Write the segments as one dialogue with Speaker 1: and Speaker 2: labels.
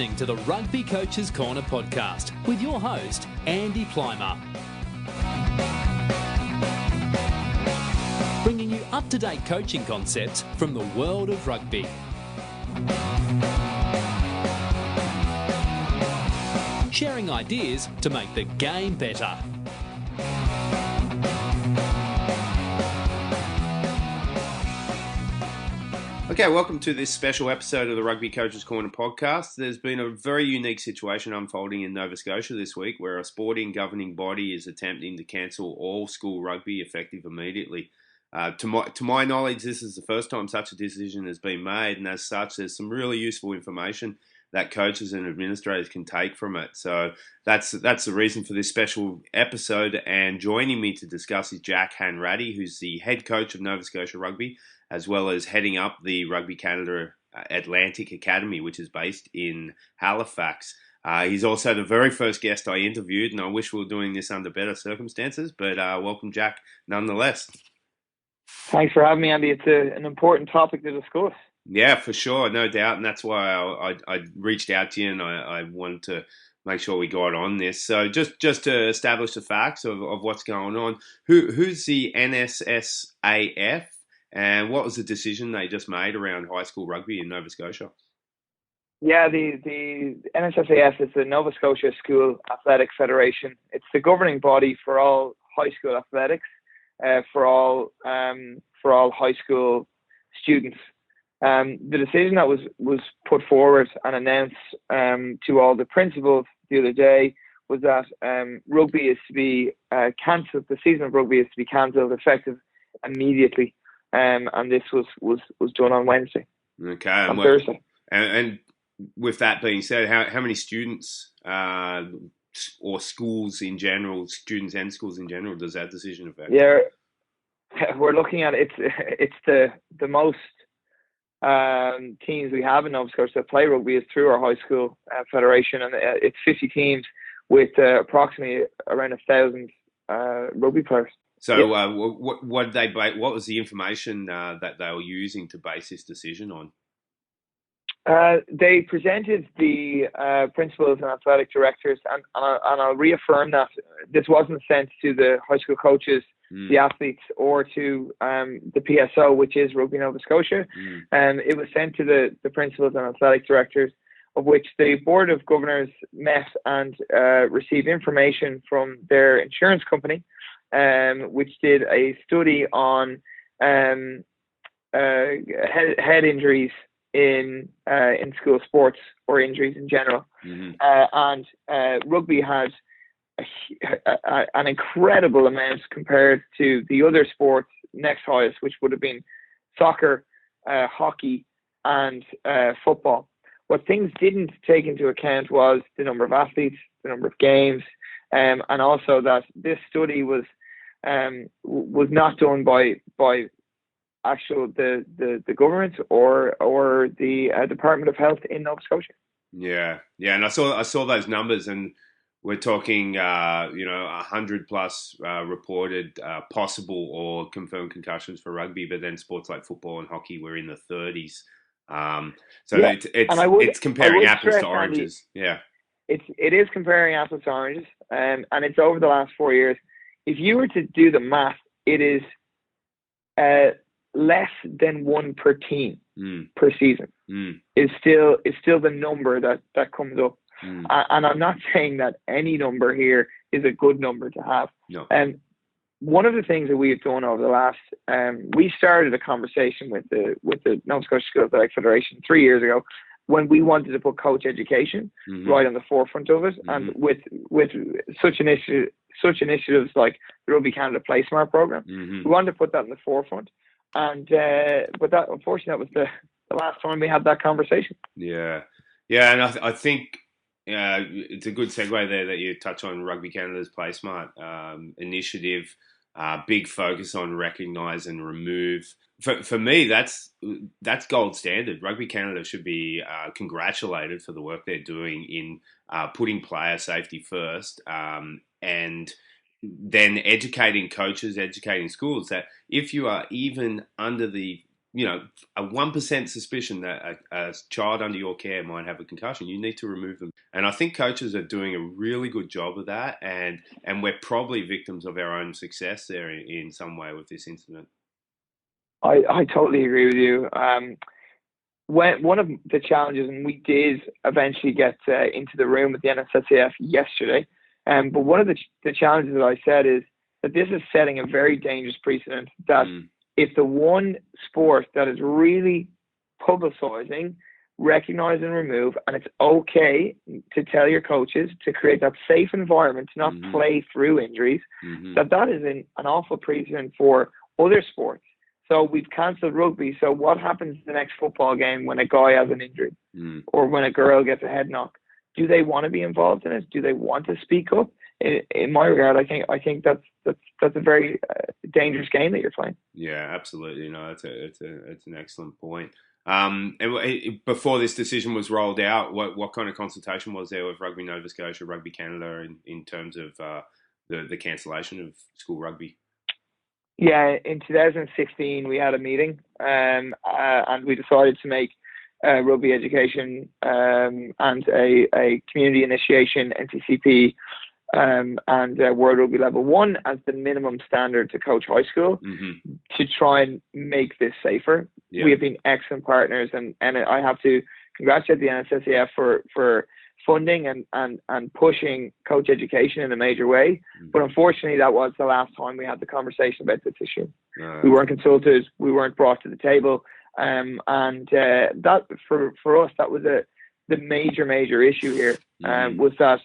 Speaker 1: listening to the Rugby Coaches Corner podcast with your host, Andy Plymer. Bringing you up-to-date coaching concepts from the world of rugby. Sharing ideas to make the game better.
Speaker 2: Okay, welcome to this special episode of the Rugby Coaches Corner podcast. There's been a very unique situation unfolding in Nova Scotia this week where a sporting governing body is attempting to cancel all school rugby effective immediately. To my knowledge, this is the first time such a decision has been made, and as such, there's some really useful information that coaches and administrators can take from it. So that's the reason for this special episode, and joining me to discuss is Jack Hanratty, who's the head coach of Nova Scotia Rugby, as well as heading up the Rugby Canada Atlantic Academy, which is based in Halifax. He's also the very first guest I interviewed, and I wish we were doing this under better circumstances, but welcome, Jack, nonetheless.
Speaker 3: Thanks for having me, Andy. It's an important topic to discuss.
Speaker 2: Yeah, for sure, no doubt, and that's why I reached out to you, and I wanted to make sure we got on this. So just to establish the facts of what's going on, who's the NSSAF? And what was the decision they just made around high school rugby in Nova Scotia?
Speaker 3: Yeah, the NSSAF is the Nova Scotia School Athletic Federation. It's the governing body for all high school athletics, for all high school students. The decision that was put forward and announced to all the principals the other day was that rugby is to be cancelled. The season of rugby is to be cancelled effective immediately. And this was done on Wednesday.
Speaker 2: Okay.
Speaker 3: On Thursday.
Speaker 2: And with that being said, how many students or schools in general, students and schools in general, does that decision affect?
Speaker 3: Yeah, we're looking at it's the most teams we have in Nova Scotia that play rugby is through our high school federation, and it's 50 teams with approximately around 1,000 rugby players.
Speaker 2: So, what was the information that they were using to base this decision on?
Speaker 3: They presented the principals and athletic directors, and I'll reaffirm that this wasn't sent to the high school coaches, the athletes, or to the PSO, which is Rugby Nova Scotia. It was sent to the principals and athletic directors, of which the Board of Governors met and received information from their insurance company, which did a study on head injuries in school sports, or injuries in general. And rugby had an incredible amount compared to the other sports next highest, which would have been soccer, hockey, and football. What things didn't take into account was the number of athletes, the number of games, and also that this study was not done by actual the government or the Department of Health in Nova Scotia.
Speaker 2: Yeah, and I saw those numbers, and we're talking 100 plus reported possible or confirmed concussions for rugby, but then sports like football and hockey were in the 30s. It's comparing apples to oranges.
Speaker 3: Andy, it is comparing apples to oranges, and it's over the last 4 years. If you were to do the math, it is less than one per team per season. Is still the number that comes up. And I'm not saying that any number here is a good number to have.
Speaker 2: No.
Speaker 3: One of the things that we've done over the last, we started a conversation with the Nova Scotia School Athletic Federation 3 years ago, when we wanted to put coach education right on the forefront of it, and with such initiatives like the Rugby Canada Play Smart program, we wanted to put that in the forefront. And but that, unfortunately, that was the last time we had that conversation.
Speaker 2: Yeah, and I think it's a good segue there that you touch on Rugby Canada's Play Smart initiative. Big focus on recognise and remove. For me, that's gold standard. Rugby Canada should be congratulated for the work they're doing in putting player safety first, and then educating coaches, educating schools that if you are even under the a 1% suspicion that a child under your care might have a concussion, you need to remove them. And I think coaches are doing a really good job of that, and we're probably victims of our own success there in some way with this incident.
Speaker 3: I totally agree with you. One of the challenges, and we did eventually get into the room with the NSSAF yesterday, but one of the challenges that I said is that this is setting a very dangerous precedent that if the one sport that is really publicising, recognise and remove, and it's okay to tell your coaches to create that safe environment to not play through injuries, that is an awful precedent for other sports. So we've cancelled rugby. So what happens in the next football game when a guy has an injury or when a girl gets a head knock? Do they want to be involved in it? Do they want to speak up? In my regard, I think that's a very dangerous game that you're playing.
Speaker 2: Yeah, absolutely. No, it's an excellent point. And before this decision was rolled out, what kind of consultation was there with Rugby Nova Scotia, Rugby Canada, in terms of the cancellation of school rugby?
Speaker 3: Yeah, in 2016 we had a meeting, and we decided to make rugby education and a community initiation NTCP and World Rugby Level 1 as the minimum standard to coach high school to try and make this safer. Yeah. We have been excellent partners, and I have to congratulate the NSSAF for funding and pushing coach education in a major way. But unfortunately, that was the last time we had the conversation about this issue. We weren't consulted, we weren't brought to the table. And that for us, that was the major issue here, was that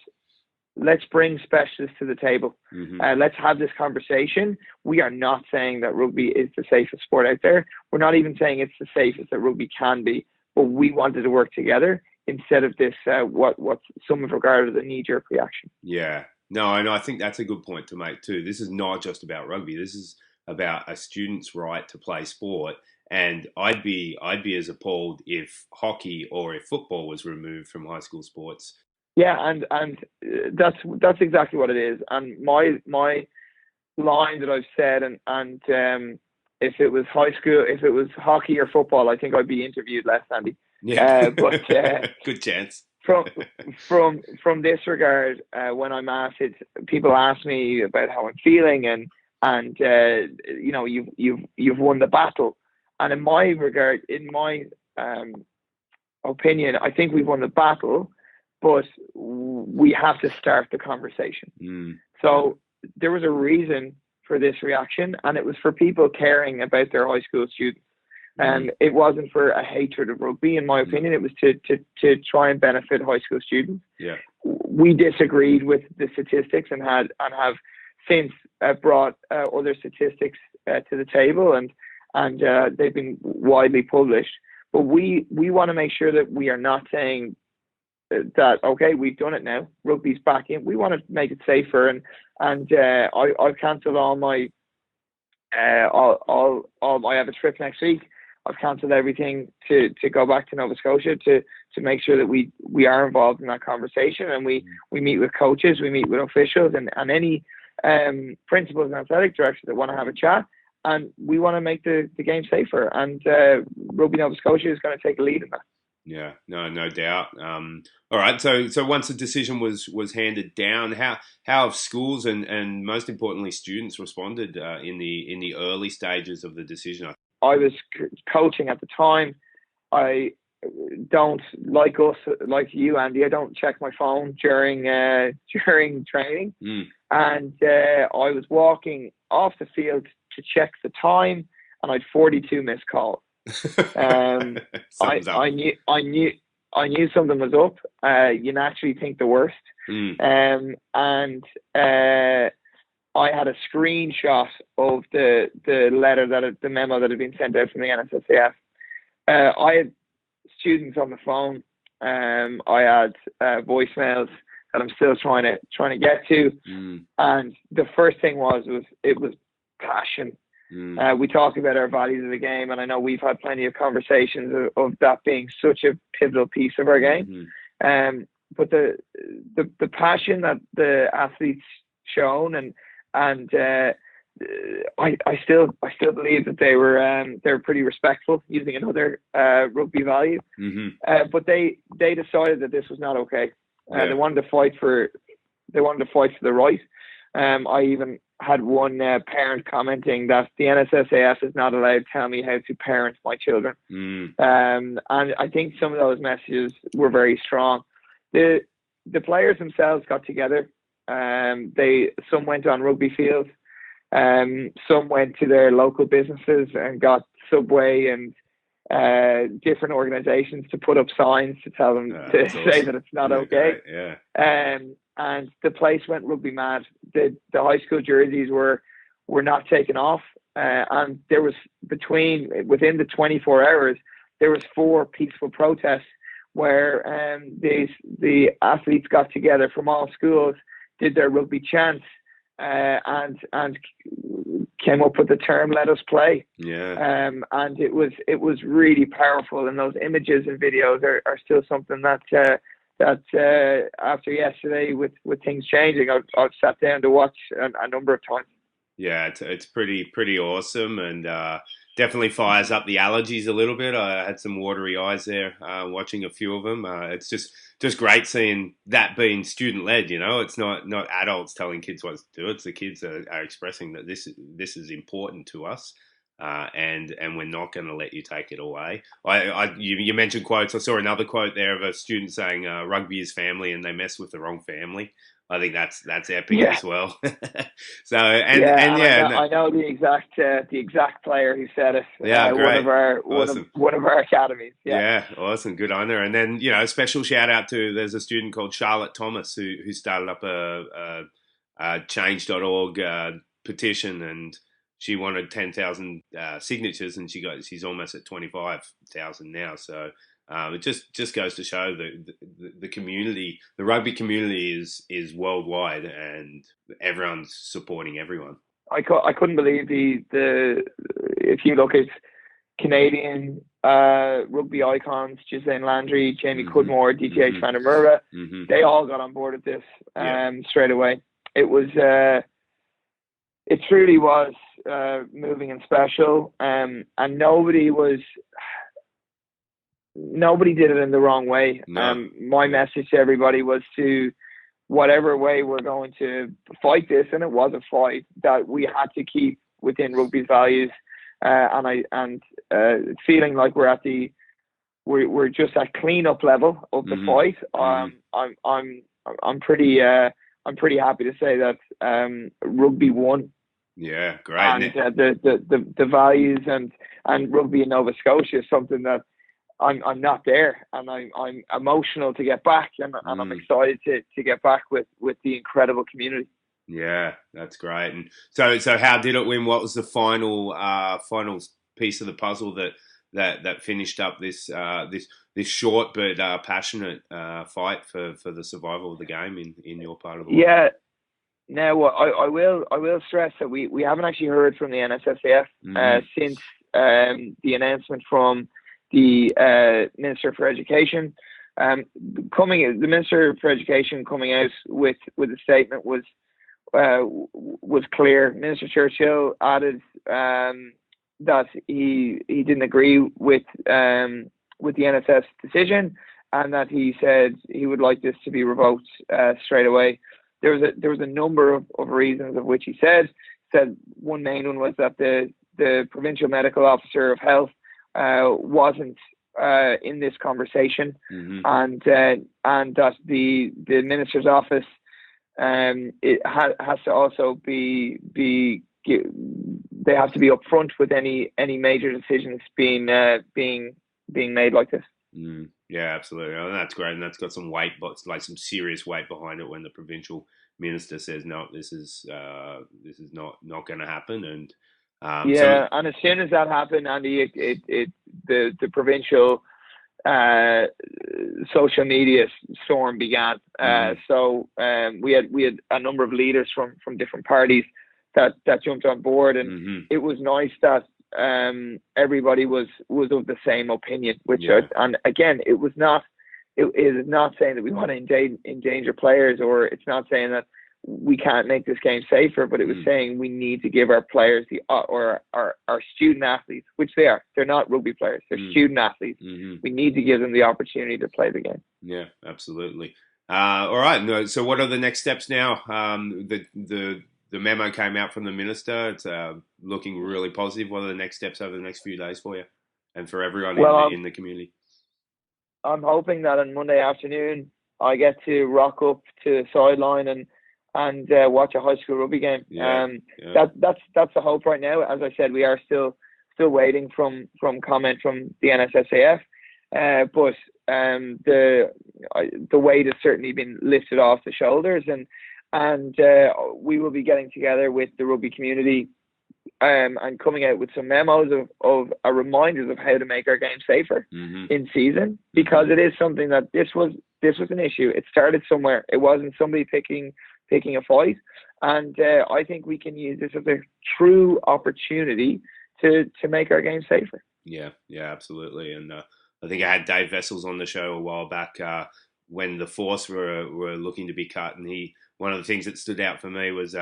Speaker 3: let's bring specialists to the table. Let's have this conversation. We are not saying that rugby is the safest sport out there. We're not even saying it's the safest that rugby can be, but we wanted to work together instead of this, what some have regarded as a knee-jerk reaction.
Speaker 2: Yeah. No, and I think that's a good point to make too. This is not just about rugby. This is about a student's right to play sport. And I'd be as appalled if hockey or if football was removed from high school sports.
Speaker 3: Yeah, and that's exactly what it is. And my line that I've said, and if it was high school, if it was hockey or football, I think I'd be interviewed less, Andy.
Speaker 2: Yeah, but good chance.
Speaker 3: From this regard, when I'm asked, people ask me about how I'm feeling, and you've won the battle, and in my regard, in my opinion, I think we've won the battle, but we have to start the conversation. So there was a reason for this reaction, and it was for people caring about their high school students. And it wasn't for a hatred of rugby, in my opinion. It was to try and benefit high school students.
Speaker 2: Yeah.
Speaker 3: We disagreed with the statistics and have since brought other statistics to the table, and they've been widely published. But we want to make sure that we are not saying that, okay, we've done it now, rugby's back in. We want to make it safer, and I've cancelled all my I have a trip next week. I've cancelled everything to go back to Nova Scotia to make sure that we are involved in that conversation, and we meet with coaches, we meet with officials, and any principals and athletic directors that want to have a chat, and we want to make the game safer, and Rugby Nova Scotia is going to take a lead in that.
Speaker 2: Yeah, no doubt. All right, so once the decision was handed down, how have schools and most importantly students responded in the early stages of the decision?
Speaker 3: I was coaching at the time. I don't like you, Andy. I don't check my phone during training, and I was walking off the field to check the time, and I'd 42 missed calls. I knew something was up. You naturally think the worst, and I had a screenshot of the letter the memo that had been sent out from the NSSAF. I had students on the phone. I had voicemails that I'm still trying to get to, and the first thing was passion. We talk about our values of the game, and I know we've had plenty of conversations of that being such a pivotal piece of our game. But the passion that the athletes shown and I still believe that they were pretty respectful, using another rugby value. But they decided that this was not okay. They wanted to fight for the right. I even had one parent commenting that the NSSAF is not allowed to tell me how to parent my children. And I think some of those messages were very strong. The players themselves got together. Some went on rugby fields. Some went to their local businesses and got Subway and different organizations to put up signs to tell them to say that it's not okay. And the place went rugby mad. The high school jerseys were not taken off, and there was within the 24 hours there was 4 peaceful protests where the athletes got together from all schools, did their rugby chants, and came up with the term "Let us play." And it was really powerful, and those images and videos are still something that after yesterday with things changing, I've sat down to watch a number of times.
Speaker 2: Yeah, it's pretty awesome, and definitely fires up the allergies a little bit. I had some watery eyes there watching a few of them. It's just great seeing that being student led. It's not adults telling kids what to do. It's the kids that are expressing that this is important to us. And we're not going to let you take it away. You mentioned quotes. I saw another quote there of a student saying, "Rugby is family, and they mess with the wrong family." I think that's epic as well. So
Speaker 3: I know the exact player who said it.
Speaker 2: Yeah, great.
Speaker 3: One of our academies.
Speaker 2: Yeah, awesome. Good on her. And then a special shout out to there's a student called Charlotte Thomas who started up a change.org petition, and she wanted 10,000 signatures, and she's almost at 25,000 now. So it just goes to show that the community, the rugby community, is worldwide, and everyone's supporting everyone.
Speaker 3: I couldn't believe the if you look at Canadian rugby icons, Gisèle Landry, Jamie Cudmore, DTH Van der Merwe, they all got on board with this straight away. It was. It truly was moving and special, and nobody did it in the wrong way.
Speaker 2: No.
Speaker 3: My message to everybody was to, whatever way we're going to fight this, and it was a fight, that we had to keep within rugby's values, and feeling like we're just at clean-up level of the fight. I'm pretty happy to say that rugby won.
Speaker 2: Yeah, great.
Speaker 3: And the values and rugby in Nova Scotia is something that I'm not there, and I'm emotional to get back, and I'm excited to get back with the incredible community. Yeah,
Speaker 2: that's great. And so how did it win? What was the final piece of the puzzle that finished up this short but passionate fight for the survival of the game in your part of the world?
Speaker 3: Yeah. Now, I will stress that we haven't actually heard from the NSSAF since the announcement from the Minister for Education. The Minister for Education coming out with a statement was clear. Minister Churchill added that he didn't agree with the NSS decision, and that he said he would like this to be revoked straight away. There was a number of reasons of which he said one main one was that the provincial medical officer of health wasn't in this conversation, and that the minister's office it has to also be they have to be upfront with any major decisions being made like this.
Speaker 2: Yeah, absolutely. And that's great, and that's got some weight, but like some serious weight behind it when the provincial minister says no, this is not going to happen. And
Speaker 3: and as soon as that happened, Andy, the provincial social media storm began. So we had a number of leaders from different parties that jumped on board, and it was nice that everybody was of the same opinion. And again, it is not saying that we want to endanger players, or it's not saying that we can't make this game safer, but it was saying we need to give our players or our student athletes, which they are. They're not rugby players. They're student athletes. We need to give them the opportunity to play the game.
Speaker 2: Yeah, absolutely. All right. So what are the next steps now? The memo came out from the minister. It's looking really positive. What are the next steps over the next few days for you and for everyone in the community?
Speaker 3: I'm hoping that on Monday afternoon I get to rock up to the sideline and watch a high school rugby game. That's the hope right now. As I said, we are still waiting from comment from the NSSAF, but the weight has certainly been lifted off the shoulders, and we will be getting together with the rugby community and coming out with some memos of reminders of how to make our game safer in season, because it is something that this was an issue. It started somewhere. It wasn't somebody picking a fight, and I think we can use this as a true opportunity to make our game safer. Yeah,
Speaker 2: absolutely. And I think I had Dave Vessels on the show a while back when the Force were looking to be cut, and one of the things that stood out for me was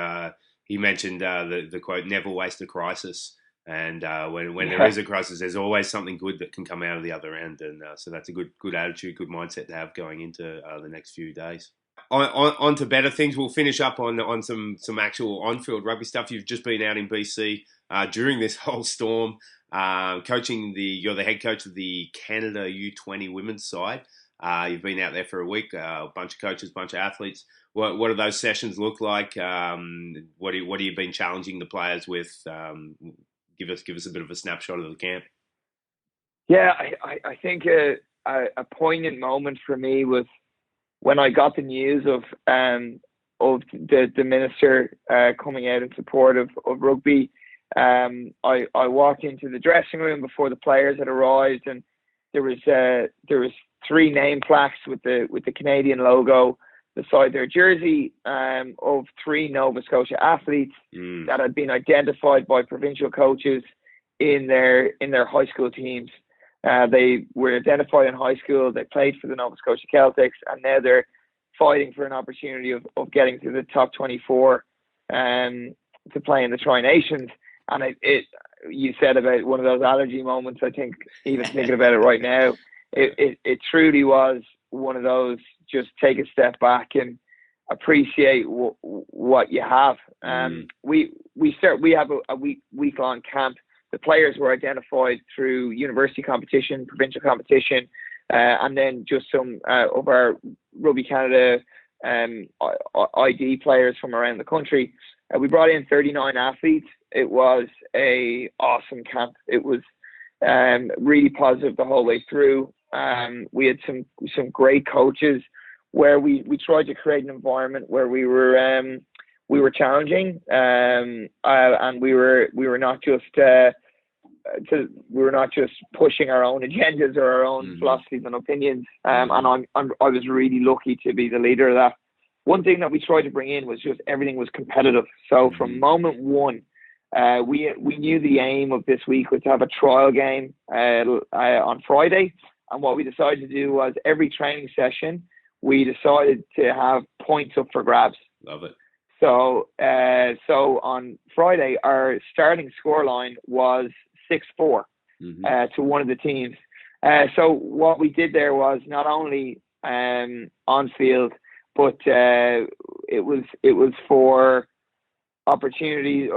Speaker 2: he mentioned the quote, "Never waste a crisis." And when there is a crisis, there's always something good that can come out of the other end. And so that's a good attitude, good mindset to have going into the next few days. On to better things. We'll finish up on some actual on-field rugby stuff. You've just been out in BC during this whole storm, coaching you're the head coach of the Canada U20 women's side. You've been out there for a week, a bunch of coaches, bunch of athletes. What do those sessions look like? What have you been challenging the players with? Give us a bit of a snapshot of the camp.
Speaker 3: Yeah, I think a poignant moment for me was when I got the news of the minister coming out in support of rugby. I walked into the dressing room before the players had arrived, and there was 3 name plaques with the Canadian logo beside their jersey of 3 Nova Scotia athletes that had been identified by provincial coaches in their high school teams. They were identified in high school. They played for the Nova Scotia Celtics, and now they're fighting for an opportunity of getting to the top 24 to play in the Tri-Nations. And you said about one of those allergy moments. I think even thinking about it right now, it truly was one of those. Just take a step back and appreciate what you have. We have a week long camp. The players were identified through university competition, provincial competition, and then just some of our Rugby Canada ID players from around the country. We brought in 39 athletes. It was a awesome camp. It was really positive the whole way through. We had some great coaches where we tried to create an environment where we were challenging, and we were not just pushing our own agendas or our own philosophies and opinions. And I was really lucky to be the leader of that. One thing that we tried to bring in was just everything was competitive. So from moment one, we knew the aim of this week was to have a trial game on Friday. And what we decided to do was every training session, we decided to have points up for grabs.
Speaker 2: Love it.
Speaker 3: So on Friday, our starting scoreline was 6-4 to one of the teams. So what we did there was not only on field, but it was for opportunity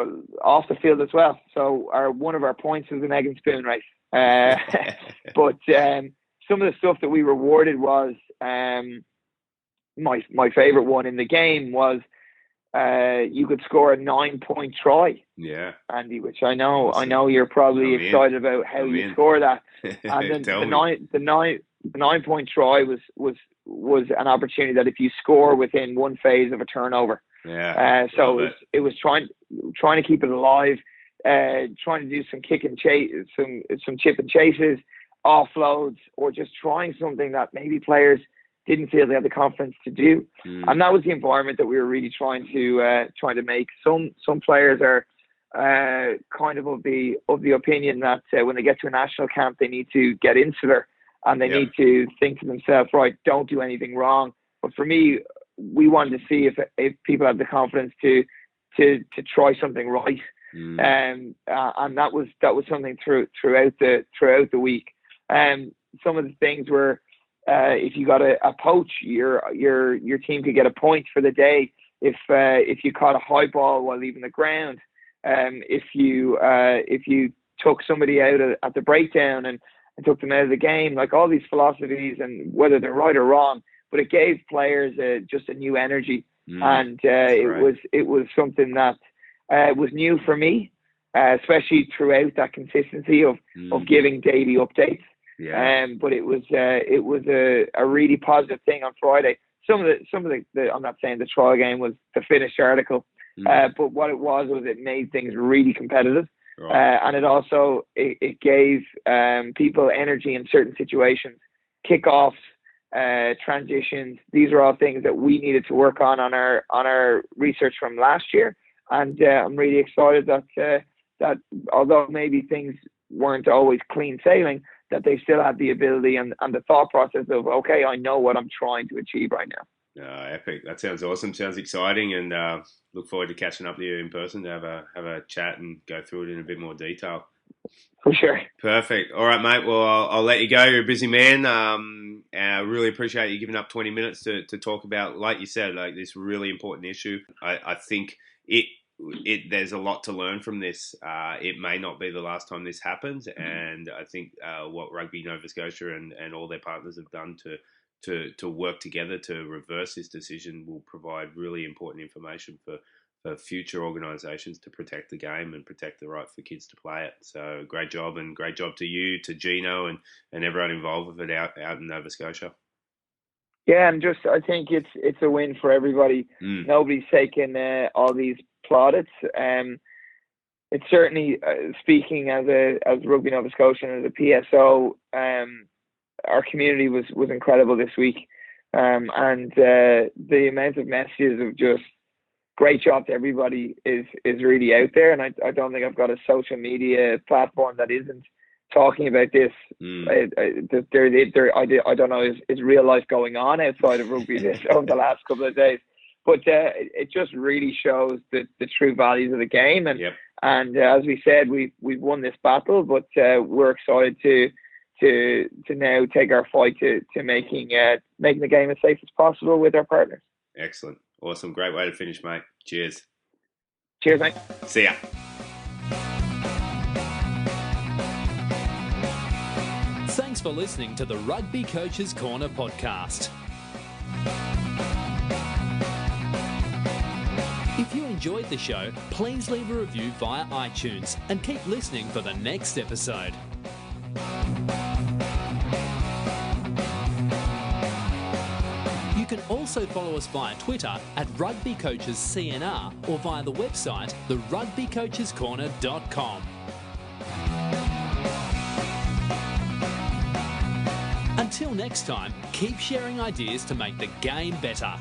Speaker 3: off the field as well. So one of our points was an egg and spoon race. But some of the stuff that we rewarded was my favorite one in the game was you could score a 9-point try.
Speaker 2: Yeah,
Speaker 3: Andy, which I know you're probably excited about how you score that. And then the 9-point try was an opportunity that if you score within one phase of a turnover.
Speaker 2: Yeah.
Speaker 3: So it was trying to keep it alive, trying to do some kick and chase, some chip and chases, offloads, or just trying something that maybe players didn't feel they had the confidence to do. And that was the environment that we were really trying to make. Some players are kind of the opinion that when they get to a national camp, they need to get insular and they need to think to themselves, right, don't do anything wrong. But for me, we wanted to see if people had the confidence to try something right. And that was something throughout the week. Some of the things were, if you got a poach, your team could get a point for the day. If you caught a high ball while leaving the ground, if you took somebody out at the breakdown and took them out of the game, like all these philosophies, and whether they're right or wrong, but it gave players just a new energy, and it was something that was new for me, especially throughout that consistency of giving daily updates. Yeah. But it was a really positive thing on Friday. Some of the I'm not saying the trial game was the finished article, but what it was it made things really competitive. Right. And it also it gave people energy in certain situations, kickoffs, transitions. These are all things that we needed to work on our research from last year, and I'm really excited that although maybe things weren't always clean sailing, that they still had the ability and the thought process of, okay, I know what I'm trying to achieve right now.
Speaker 2: Epic. That sounds awesome. Sounds exciting, and look forward to catching up with you in person to have a chat and go through it in a bit more detail.
Speaker 3: For sure.
Speaker 2: Perfect. All right, mate. Well, I'll let you go. You're a busy man. I really appreciate you giving up 20 minutes to talk about, like you said, like this really important issue. I think there's a lot to learn from this. It may not be the last time this happens, and I think what Rugby Nova Scotia and all their partners have done to work together to reverse this decision will provide really important information for future organisations to protect the game and protect the right for kids to play it. So great job, and great job to you, to Gino, and everyone involved with it out in Nova Scotia.
Speaker 3: Yeah, and I think it's a win for everybody. Nobody's taking all these plaudits. It's certainly speaking as Rugby Nova Scotia and as a PSO. Our community was incredible this week, and the amount of messages of just great job to everybody is really out there. And I don't think I've got a social media platform that isn't talking about this. I don't know, is real life going on outside of rugby this over the last couple of days, but it just really shows the true values of the game. And and as we said, we've won this battle, but we're excited to now take our fight to making the game as safe as possible with our partners.
Speaker 2: Excellent. Awesome. Great way to finish, mate. Cheers.
Speaker 3: Cheers, mate.
Speaker 2: See ya.
Speaker 1: Thanks for listening to the Rugby Coaches Corner podcast. If you enjoyed the show, please leave a review via iTunes and keep listening for the next episode. You can also follow us via Twitter at RugbyCoachesCNR or via the website therugbycoachescorner.com. Until next time, keep sharing ideas to make the game better.